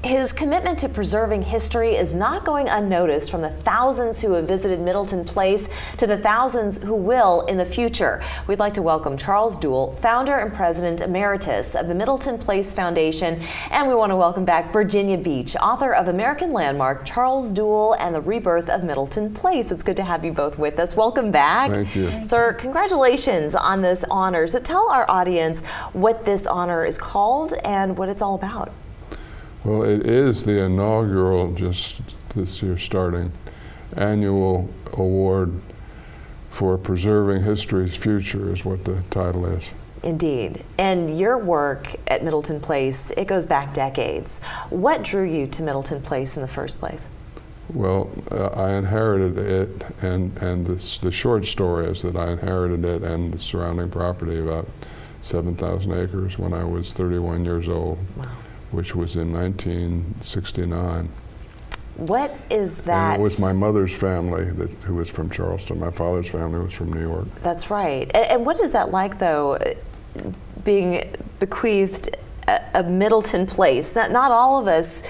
His commitment to preserving history is not going unnoticed, from the thousands who have visited Middleton Place to the thousands who will in the future. We'd like to welcome Charles Duell, founder and president emeritus of the Middleton Place Foundation, and we want to welcome back Virginia Beach, author of American Landmark, Charles Duell and the Rebirth of Middleton Place. It's good to have you both with us. Welcome back. Thank you. Sir, congratulations on this honor. So tell our audience what this honor is called and what it's all about. Well, it is the inaugural, just this year starting, annual award for preserving history's future is what the title is. Indeed. And your work at Middleton Place, it goes back decades. What drew you to Middleton Place in the first place? Well, I inherited it, and the short story is that I inherited it and the surrounding property, about 7,000 acres, when I was 31 years old. Wow. Which was in 1969. What is that? And it was my mother's family who was from Charleston. My father's family was from New York. That's right. And what is that like, though, being bequeathed a Middleton Place? Not all of us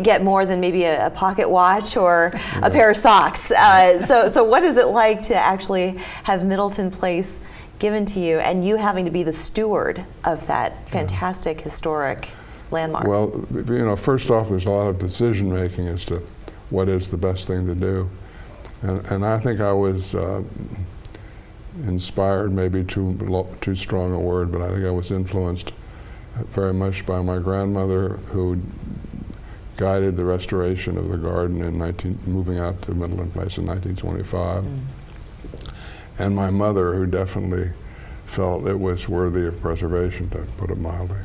get more than maybe a pocket watch or a pair of socks. So what is it like to actually have Middleton Place given to you and you having to be the steward of that fantastic historic landmark? Well, you know, first off, there's a lot of decision making as to what is the best thing to do. And I think I was inspired, maybe too strong a word, but I think I was influenced very much by my grandmother, who guided the restoration of the garden in moving out to Middleton Place in 1925. And my mother, who definitely felt it was worthy of preservation, to put it mildly.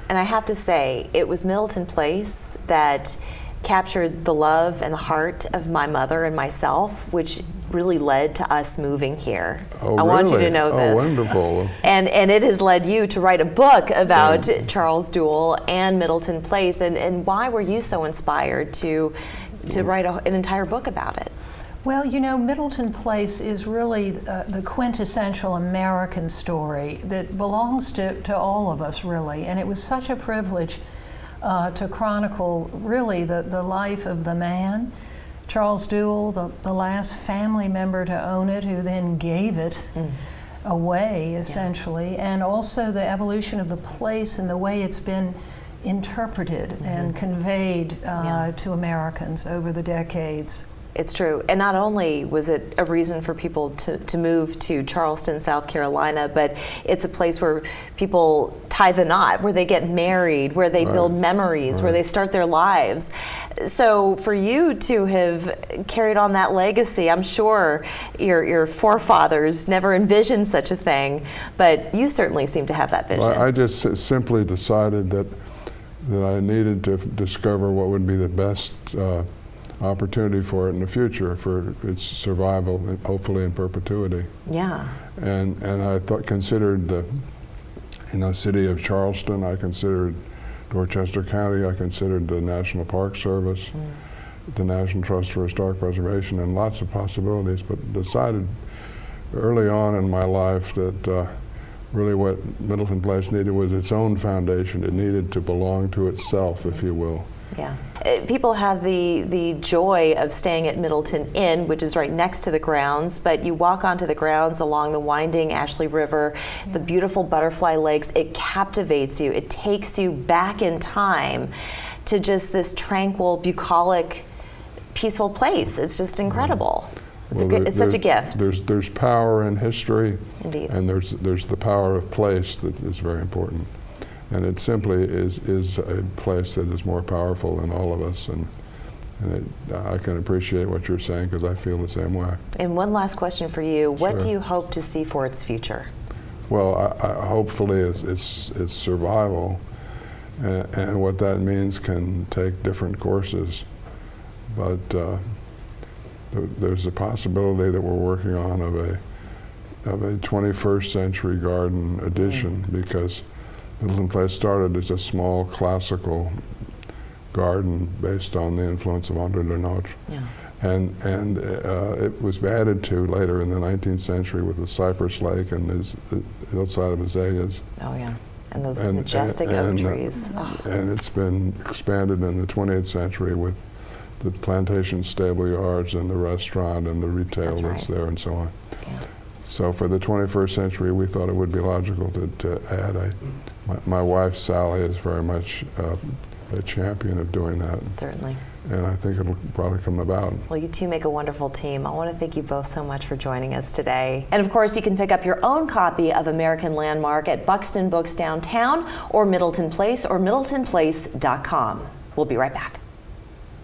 And I have to say, it was Middleton Place that captured the love and the heart of my mother and myself, which really led to us moving here. Oh, I want you to know this. Oh, wonderful. And it has led you to write a book about Charles Duell and Middleton Place. And why were you so inspired to write an entire book about it? Well, you know, Middleton Place is really the quintessential American story that belongs to all of us, really. And it was such a privilege to chronicle, really, the life of the man, Charles Duell, the last family member to own it, who then gave it away, essentially, and also the evolution of the place and the way it's been interpreted and conveyed to Americans over the decades. It's true. And not only was it a reason for people to move to Charleston, South Carolina, but it's a place where people tie the knot, where they get married, where they build memories, where they start their lives. So for you to have carried on that legacy, I'm sure your forefathers never envisioned such a thing, but you certainly seem to have that vision. Well, I just simply decided that I needed to discover what would be the best opportunity for it in the future, for its survival, and hopefully in perpetuity. Yeah. And I considered the city of Charleston, I considered Dorchester County, I considered the National Park Service, the National Trust for Historic Preservation, and lots of possibilities, but decided early on in my life that really what Middleton Place needed was its own foundation. It needed to belong to itself, if you will. Yeah. People have the joy of staying at Middleton Inn, which is right next to the grounds, but you walk onto the grounds along the winding Ashley River, the beautiful butterfly lakes. It captivates you. It takes you back in time to just this tranquil, bucolic, peaceful place. It's just incredible. It's such a gift. There's power in history. Indeed. And there's the power of place that is very important. And it simply is a place that is more powerful than all of us. And I can appreciate what you're saying, because I feel the same way. And one last question for you. What do you hope to see for its future? Well, hopefully it's survival. And what that means can take different courses. But there's a possibility that we're working on of a 21st century garden addition, because Middleton Place started as a small classical garden based on the influence of André Le Nôtre. Yeah. And it was added to later in the 19th century with the Cypress Lake and the hillside of azaleas. Oh, yeah. And those majestic oak trees. And it's been expanded in the 20th century with the plantation stable yards and the restaurant and the retail that's there and so on. Yeah. So for the 21st century, we thought it would be logical to add my wife, Sally, is very much a champion of doing that. Certainly. And I think it'll probably come about. Well, you two make a wonderful team. I want to thank you both so much for joining us today. And of course, you can pick up your own copy of American Landmark at Buxton Books downtown or Middleton Place or middletonplace.com. We'll be right back.